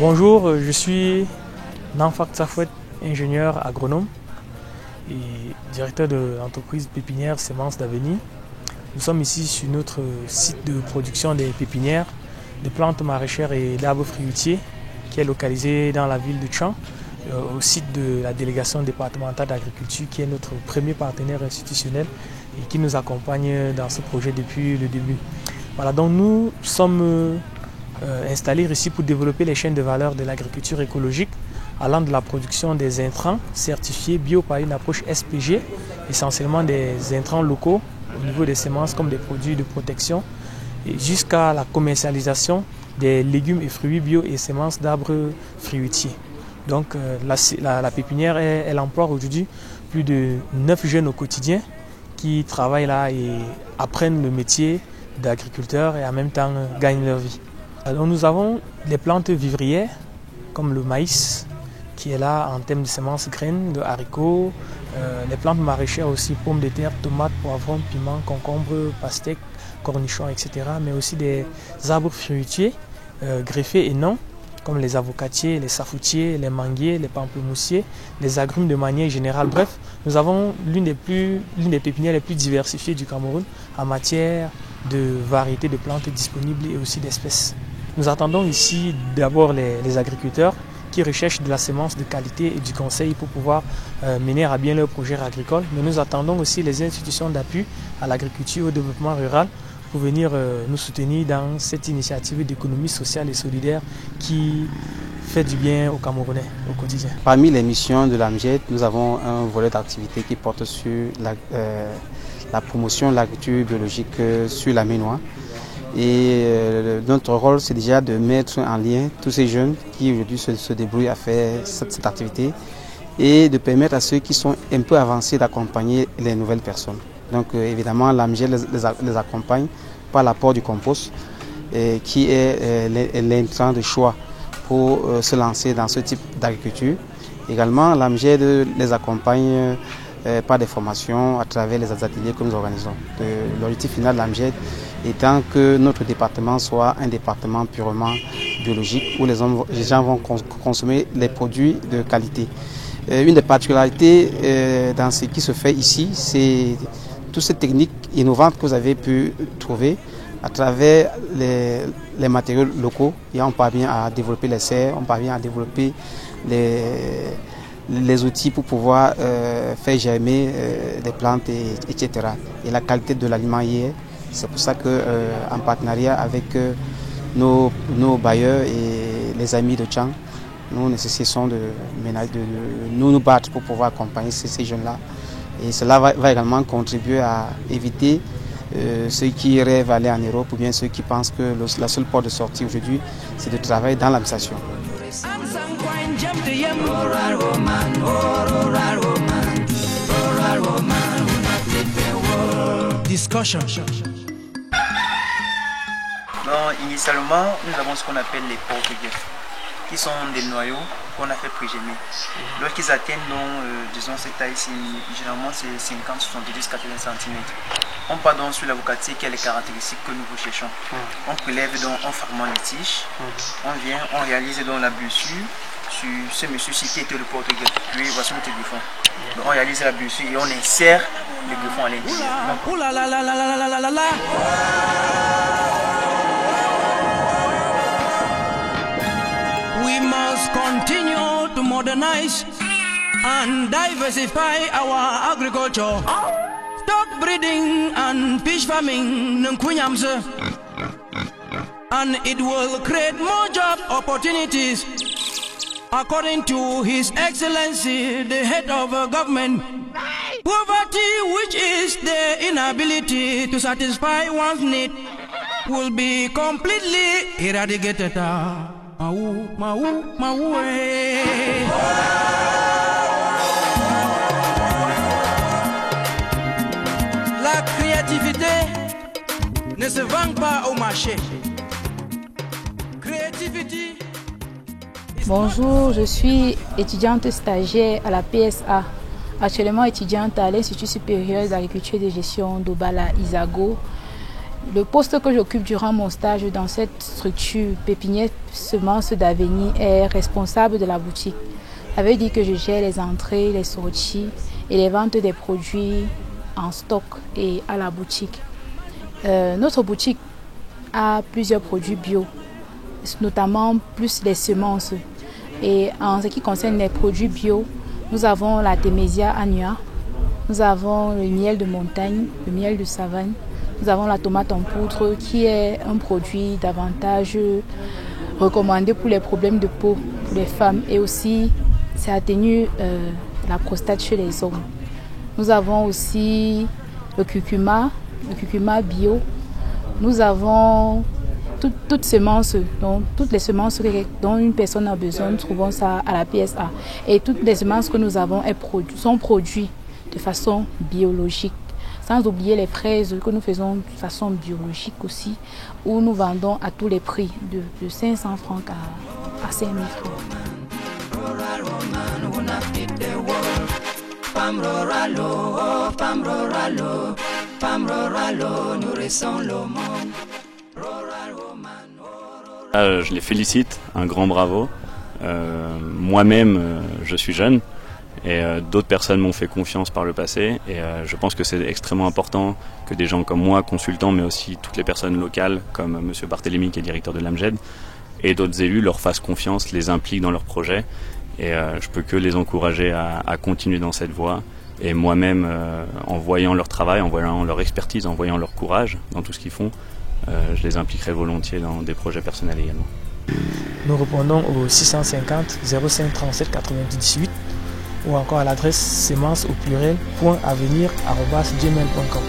Bonjour, je suis Nanfak Tsafouet, ingénieur agronome et directeur de l'entreprise pépinière Semences d'Avenir. Nous sommes ici sur notre site de production des pépinières, de plantes maraîchères et d'arbres fruitiers qui est localisé dans la ville de Tchang, au site de la délégation départementale d'agriculture qui est notre premier partenaire institutionnel et qui nous accompagne dans ce projet depuis le début. Voilà, donc nous sommes installés ici pour développer les chaînes de valeur de l'agriculture écologique allant de la production des intrants certifiés bio par une approche SPG, essentiellement des intrants locaux au niveau des semences comme des produits de protection, jusqu'à la commercialisation des légumes et fruits bio et semences d'arbres fruitiers. Donc la pépinière, elle emploie aujourd'hui plus de 9 jeunes au quotidien qui travaillent là et apprennent le métier d'agriculteur et en même temps gagnent leur vie. Alors nous avons des plantes vivrières comme le maïs qui est là en termes de semences graines, de haricots, les plantes maraîchères aussi, pommes de terre, tomates, poivrons, piments, concombres, pastèques, cornichons, etc. Mais aussi des arbres fruitiers greffés et non, comme les avocatiers, les safoutiers, les manguiers, les pamplemoussiers, les agrumes de manière générale. Bref, nous avons l'une des pépinières les plus diversifiées du Cameroun en matière de variétés de plantes disponibles et aussi d'espèces. Nous attendons ici d'abord les agriculteurs qui recherchent de la semence de qualité et du conseil pour pouvoir mener à bien leurs projets agricoles. Mais nous attendons aussi les institutions d'appui à l'agriculture et au développement rural pour venir nous soutenir dans cette initiative d'économie sociale et solidaire qui fait du bien aux Camerounais au quotidien. Parmi les missions de l'AMJED, nous avons un volet d'activité qui porte sur la promotion de l'agriculture biologique sur la Ménois. Et notre rôle, c'est déjà de mettre en lien tous ces jeunes qui aujourd'hui se débrouillent à faire cette activité et de permettre à ceux qui sont un peu avancés d'accompagner les nouvelles personnes. Donc évidemment, l'AMJED les accompagne par l'apport du compost qui est l'intrant de choix pour se lancer dans ce type d'agriculture. Également, l'AMJED les accompagne par des formations à travers les ateliers que nous organisons. L'objectif final de l'AMJED étant que notre département soit un département purement biologique où les gens vont consommer les produits de qualité. Une des particularités dans ce qui se fait ici, c'est toutes ces techniques innovantes que vous avez pu trouver à travers les matériaux locaux. Et on parvient à développer les serres, on parvient à développer les outils pour pouvoir faire germer des plantes, etc. Et la qualité de l'aliment y est. C'est pour ça qu'en partenariat avec nos bailleurs et les amis de Tchang, nous nécessitons de nous battre pour pouvoir accompagner ces jeunes-là. Et cela va également contribuer à éviter ceux qui rêvent d'aller en Europe ou bien ceux qui pensent que la seule porte de sortie aujourd'hui, c'est de travailler dans l'administration. Discussion. Donc, initialement, nous avons ce qu'on appelle les porte-greffes, qui sont des noyaux qu'on a fait prégémer. Lorsqu'ils atteignent, disons, cette taille-ci, généralement c'est 50, 70, 80 cm. On part donc sur l'avocatier qui a les caractéristiques que nous recherchons. On prélève donc en fragment les tiges, on vient, on réalise donc la blessure sur ce monsieur-ci qui était le porte-greffe. Puis voici notre greffon. Donc on réalise la blessure et on insère le greffon à l'intérieur. We must continue to modernize and diversify our agriculture. Stock breeding and fish farming, and it will create more job opportunities. According to His Excellency, the head of government, poverty, which is the inability to satisfy one's need, will be completely eradicated. La créativité ne se vend pas au marché. Creativity. Bonjour, je suis étudiante stagiaire à la PSA, actuellement étudiante à l'Institut supérieur d'agriculture et de gestion d'Obala Isago. Le poste que j'occupe durant mon stage dans cette structure pépinière Semences d'Avenir est responsable de la boutique. Ça veut dire que je gère les entrées, les sorties et les ventes des produits en stock et à la boutique. Notre boutique a plusieurs produits bio, notamment plus les semences. Et en ce qui concerne les produits bio, nous avons la Temesia annua, nous avons le miel de montagne, le miel de savane, nous avons la tomate en poudre qui est un produit davantage recommandé pour les problèmes de peau pour les femmes et aussi ça atténue la prostate chez les hommes. Nous avons aussi le curcuma bio. Nous avons toutes semences, donc toutes les semences dont une personne a besoin, nous trouvons ça à la PSA. Et toutes les semences que nous avons sont produites de façon biologique. Sans oublier les fraises que nous faisons de façon biologique aussi, où nous vendons à tous les prix, de 500 francs à 5 000 francs. Je les félicite, un grand bravo. Moi-même, je suis jeune et d'autres personnes m'ont fait confiance par le passé et je pense que c'est extrêmement important que des gens comme moi, consultants, mais aussi toutes les personnes locales comme M. Barthélémy qui est directeur de l'AMGED et d'autres élus leur fassent confiance, les impliquent dans leurs projets et je peux que les encourager à continuer dans cette voie. Et moi-même, en voyant leur travail, en voyant leur expertise, en voyant leur courage dans tout ce qu'ils font, je les impliquerai volontiers dans des projets personnels également. Nous répondons au 650 05 37 98 ou encore à l'adresse semences@gmail.com.